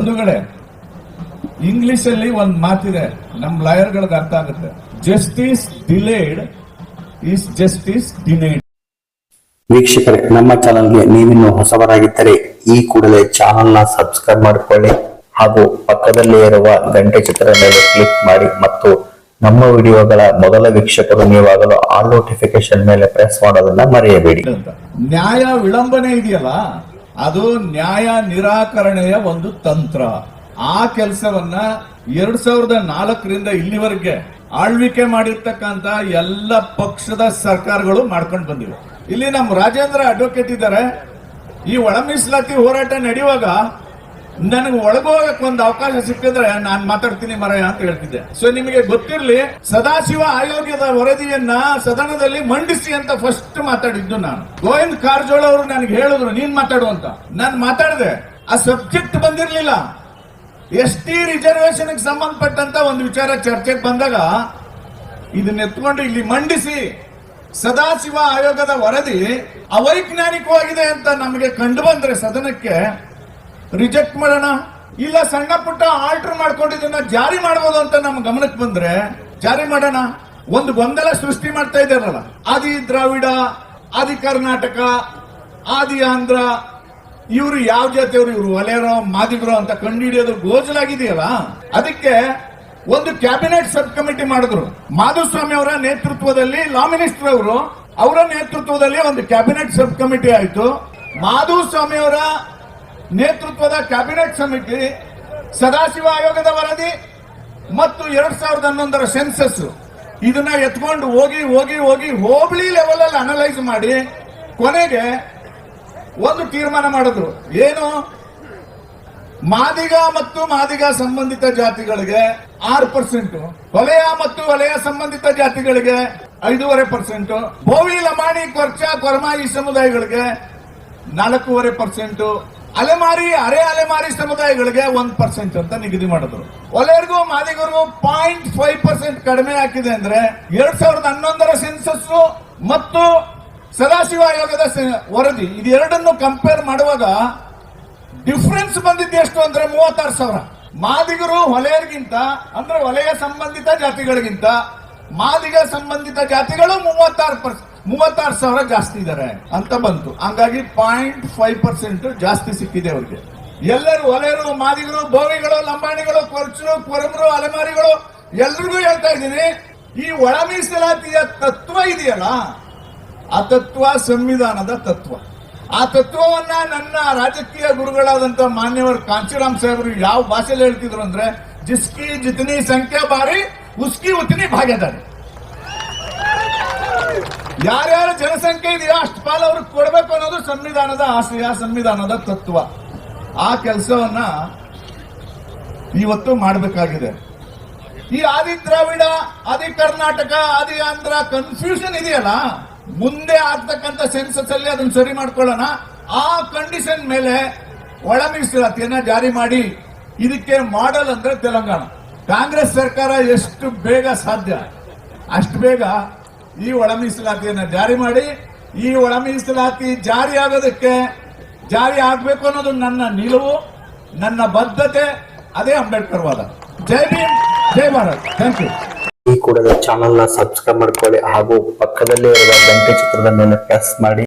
ಬಂಧುಗಳೇ, ಇಂಗ್ಲಿಷ್ ಅಲ್ಲಿ ಒಂದು ಮಾತಿದೆ, ನಮ್ ಲಾಯರ್ಗಳಿಗೆ ಅರ್ಥ ಆಗುತ್ತೆ. Justice delayed is justice denied. ವೀಕ್ಷಕರೇ, ನಮ್ಮ ಚಾನಲ್ಗೆ ನೀವಿನ್ನು ಹೊಸಬರಾಗಿದ್ದರೆ ಈ ಕೂಡಲೇ ಚಾನಲ್ನ ಸಬ್ಸ್ಕ್ರೈಬ್ ಮಾಡಿಕೊಳ್ಳಿ ಹಾಗೂ ಪಕ್ಕದಲ್ಲೇ ಇರುವ ಗಂಟೆ ಚಿತ್ರದ ಮೇಲೆ ಕ್ಲಿಕ್ ಮಾಡಿ ಮತ್ತು ನಮ್ಮ ವಿಡಿಯೋಗಳ ಮೊದಲ ವೀಕ್ಷಕರು ನೀವಾಗಲು ಆಲ್ ನೋಟಿಫಿಕೇಶನ್ ಮೇಲೆ ಪ್ರೆಸ್ ಮಾಡೋದನ್ನ ಮರೆಯಬೇಡಿ. ನ್ಯಾಯ ವಿಳಂಬನೆ ಇದೆಯಲ್ಲ, ಅದು ನ್ಯಾಯ ನಿರಾಕರಣೆಯ ಒಂದು ತಂತ್ರ. ಆ ಕೆಲಸವನ್ನ 2004ರಿಂದ ಇಲ್ಲಿವರೆಗೆ ಆಳ್ವಿಕೆ ಮಾಡಿರ್ತಕ್ಕಂತ ಎಲ್ಲ ಪಕ್ಷದ ಸರ್ಕಾರಗಳು ಮಾಡ್ಕೊಂಡು ಬಂದಿವೆ. ಇಲ್ಲಿ ನಮ್ಮ ರಾಜೇಂದ್ರ ಅಡ್ವೊಕೇಟ್ ಇದ್ದಾರೆ. ಈ ಒಳ ಮೀಸಲಾತಿ ಹೋರಾಟ ನಡೆಯುವಾಗ ನನಗೆ ಒಳಗೋಗಕ್ಕೆ ಒಂದು ಅವಕಾಶ ಸಿಕ್ಕಿದ್ರೆ ನಾನು ಮಾತಾಡ್ತೀನಿ ಮರಯ ಅಂತ ಹೇಳ್ತಿದ್ದೆ. ಸೊ ನಿಮಗೆ ಗೊತ್ತಿರಲಿ, ಸದಾಶಿವ ಆಯೋಗದ ವರದಿಯನ್ನ ಸದನದಲ್ಲಿ ಮಂಡಿಸಿ ಅಂತ ಫಸ್ಟ್ ಮಾತಾಡಿದ್ದು ನಾನು. ಗೋವಿಂದ್ ಕಾರಜೋಳ ಅವರು ನನಗೆ ಹೇಳಿದ್ರು ನೀನ್ ಮಾತಾಡು ಅಂತ. ನಾನು ಮಾತಾಡಿದೆ. ಆ ಸಬ್ಜೆಕ್ಟ್ ಬಂದಿರಲಿಲ್ಲ. ST ರಿಸರ್ವೇಶನ್ ಸಂಬಂಧಪಟ್ಟಂತ ಒಂದು ವಿಚಾರ ಚರ್ಚೆಗೆ ಬಂದಾಗ ಇದನ್ನ ಎತ್ಕೊಂಡು ಇಲ್ಲಿ ಮಂಡಿಸಿ ಸದಾಶಿವ ಆಯೋಗದ ವರದಿ ಅವೈಜ್ಞಾನಿಕವಾಗಿದೆ ಅಂತ ನಮಗೆ ಕಂಡು ಬಂದ್ರೆ ಸದನಕ್ಕೆ ರಿಜೆಕ್ಟ್ ಮಾಡೋಣ, ಇಲ್ಲ ಸಣ್ಣ ಪುಟ್ಟ ಆಲ್ಟರ್ ಮಾಡ್ಕೊಂಡಿದ್ದನ್ನ ಜಾರಿ ಮಾಡಬಹುದು ಅಂತ ನಮ್ಮ ಗಮನಕ್ಕೆ ಬಂದ್ರೆ ಜಾರಿ ಮಾಡೋಣ. ಒಂದು ಗೊಂದಲ ಸೃಷ್ಟಿ ಮಾಡ್ತಾ ಇದ್ದಾರಲ್ಲ, ಆದಿ ದ್ರಾವಿಡ, ಆದಿ ಕರ್ನಾಟಕ, ಆದಿ ಆಂಧ್ರ, ಇವರು ಯಾವ ಜಾತಿಯವರು, ಇವರು ಒಲೆಯರೋ ಮಾದಿಗರೋ ಅಂತ ಕಂಡುಹಿಡಿಯೋದು ಗೋಜಲಾಗಿದೆಯಲ್ಲ. ಅದಕ್ಕೆ ಒಂದು ಕ್ಯಾಬಿನೆಟ್ ಸಬ್ ಕಮಿಟಿ ಮಾಡಿದ್ರು. ಮಾಧುಸ್ವಾಮಿ ಅವರ ನೇತೃತ್ವದಲ್ಲಿ, ಲಾ ಮಿನಿಸ್ಟರ್ ಅವರ ನೇತೃತ್ವದಲ್ಲಿ ಒಂದು ಕ್ಯಾಬಿನೆಟ್ ಸಬ್ ಕಮಿಟಿ ಆಯಿತು. ಮಾಧುಸ್ವಾಮಿ ಅವರ ನೇತೃತ್ವದ ಕ್ಯಾಬಿನೆಟ್ ಸಮಿತಿ ಸದಾಶಿವ ಆಯೋಗದ ವರದಿ ಮತ್ತು 2011ರ ಸೆನ್ಸಸ್ ಇದನ್ನ ಎತ್ಕೊಂಡು ಹೋಗಿ ಹೋಗಿ ಹೋಗಿ ಹೋಬಳಿ ಲೆವೆಲ್ ಅಲ್ಲಿ ಅನಲೈಸ್ ಮಾಡಿ ಕೊನೆಗೆ ಒಂದು ತೀರ್ಮಾನ ಮಾಡಿದ್ರು. ಏನು? ಮಾದಿಗ ಮತ್ತು ಮಾದಿಗ ಸಂಬಂಧಿತ ಜಾತಿಗಳಿಗೆ 6%, ವಲಯ ಮತ್ತು ವಲಯ ಸಂಬಂಧಿತ ಜಾತಿಗಳಿಗೆ 5.5%, ಬೋವಿ ಲಮಾಣಿ ಕೊರ್ಚ ಕೊರಮಾಯಿ ಸಮುದಾಯಗಳಿಗೆ 4.5%, ಅಲೆಮಾರಿ ಅರೆ ಅಲೆಮಾರಿ ಸಮುದಾಯಗಳಿಗೆ 1% ಅಂತ ನಿಗದಿ ಮಾಡಿದ್ರು. ವಲಯರಿಗೂ ಮಾದಿಗರಿಗೂ 0.5% ಕಡಿಮೆ ಹಾಕಿದೆ. ಅಂದ್ರೆ 2011ರ ಸೆನ್ಸಸ್ ಮತ್ತು ಸದಾಶಿವ ಆಯೋಗದ ವರದಿ ಇದೆರಡನ್ನು ಕಂಪೇರ್ ಮಾಡುವಾಗ ಡಿಫರೆನ್ಸ್ ಬಂದಿದ್ದು ಎಷ್ಟು ಅಂದ್ರೆ 36,000. ಮಾದಿಗರು ವಲಯರಿಗಿಂತ ಅಂದ್ರೆ ವಲಯ ಸಂಬಂಧಿತ ಜಾತಿಗಳಿಗಿಂತ ಮಾದಿಗ ಸಂಬಂಧಿತ ಜಾತಿಗಳು 36,000 ಜಾಸ್ತಿ ಇದ್ದಾರೆ ಅಂತ ಬಂತು. ಹಂಗಾಗಿ 0.5% ಜಾಸ್ತಿ ಸಿಕ್ಕಿದೆ ಅವ್ರಿಗೆ. ಎಲ್ಲರೂ ವಲಯರು, ಮಾದಿಗರು, ಬೋವಿಗಳು, ಲಂಬಾಣಿಗಳು, ಕೊರ್ಚರು, ಕೊರಮರು, ಅಲೆಮಾರಿಗಳು ಎಲ್ರಿಗೂ ಹೇಳ್ತಾ ಇದ್ದೀನಿ, ಈ ಒಳ ಮೀಸಲಾತಿಯ ತತ್ವ ಇದೆಯಲ್ಲ, ಆ ತತ್ವ ಸಂವಿಧಾನದ ತತ್ವ. ಆ ತತ್ವವನ್ನ ನನ್ನ ರಾಜಕೀಯ ಗುರುಗಳಾದಂತ ಮಾನ್ಯವರು ಕಾಂಚೀರಾಮ್ ಸಾಹೇಬರು ಯಾವ ಭಾಷೆಯಲ್ಲಿ ಹೇಳ್ತಿದ್ರು ಅಂದ್ರೆ, ಜಿಸ್ಕಿ ಜಿತನಿ ಸಂಖ್ಯಾ ಬಾರಿ ಉಸ್ಕಿ ಉತನಿ ಭಾಗ್ಯದಾರಿ. ಯಾರ್ಯಾರ ಜನಸಂಖ್ಯೆ ಇದೆಯೋ ಅಷ್ಟು ಪಾಲು ಅವ್ರಿಗೆ ಕೊಡಬೇಕು ಅನ್ನೋದು ಸಂವಿಧಾನದ ಆಶಯ, ಸಂವಿಧಾನದ ತತ್ವ. ಆ ಕೆಲಸವನ್ನ ಇವತ್ತು ಮಾಡಬೇಕಾಗಿದೆ. ಈ ಆದಿ ದ್ರಾವಿಡ, ಆದಿ ಕರ್ನಾಟಕ, ಆದಿ ಆಂಧ್ರ ಕನ್ಫ್ಯೂಷನ್ ಇದೆಯಲ್ಲ, ಮುಂದೆ ಆಗ್ತಕ್ಕಂಥ ಸೆನ್ಸಸ್ ಅಲ್ಲಿ ಅದನ್ನ ಸರಿ ಮಾಡ್ಕೊಳ್ಳೋಣ. ಆ ಕಂಡೀಷನ್ ಮೇಲೆ ಒಳ ಮೀಸಲಾತಿಯನ್ನ ಜಾರಿ ಮಾಡಿ. ಇದಕ್ಕೆ ಮಾಡೆಲ್ ಅಂದ್ರೆ ತೆಲಂಗಾಣ. ಕಾಂಗ್ರೆಸ್ ಸರ್ಕಾರ ಎಷ್ಟು ಬೇಗ ಸಾಧ್ಯ ಅಷ್ಟು ಬೇಗ ಈ ಒಳ ಮೀಸಲಾತಿಯನ್ನ ಜಾರಿ ಮಾಡಿ, ಈ ಒಳ ಮೀಸಲಾತಿ ಜಾರಿ ಆಗೋದಕ್ಕೆ, ಜಾರಿ ಆಗ್ಬೇಕು ಅನ್ನೋದು ನನ್ನ ನಿಲುವು, ನನ್ನ ಬದ್ಧತೆ. ಅದೇ ಅಂಬೇಡ್ಕರ್ ವಾದ. ಜೈ ಭೀಮ್, ಜೈ ಭಾರತ್. Thank you. ಈ ಕೂಡಲೇ ಚಾನಲ್ನ ಸಬ್ಸ್ಕ್ರೈಬ್ ಮಾಡ್ಕೊಳ್ಳಿ ಹಾಗೂ ಪಕ್ಕದಲ್ಲೇ ಇರುವ ಗಂಟೆ ಚಿತ್ರದ ಮೇಲೆ ಪ್ರೆಸ್ ಮಾಡಿ.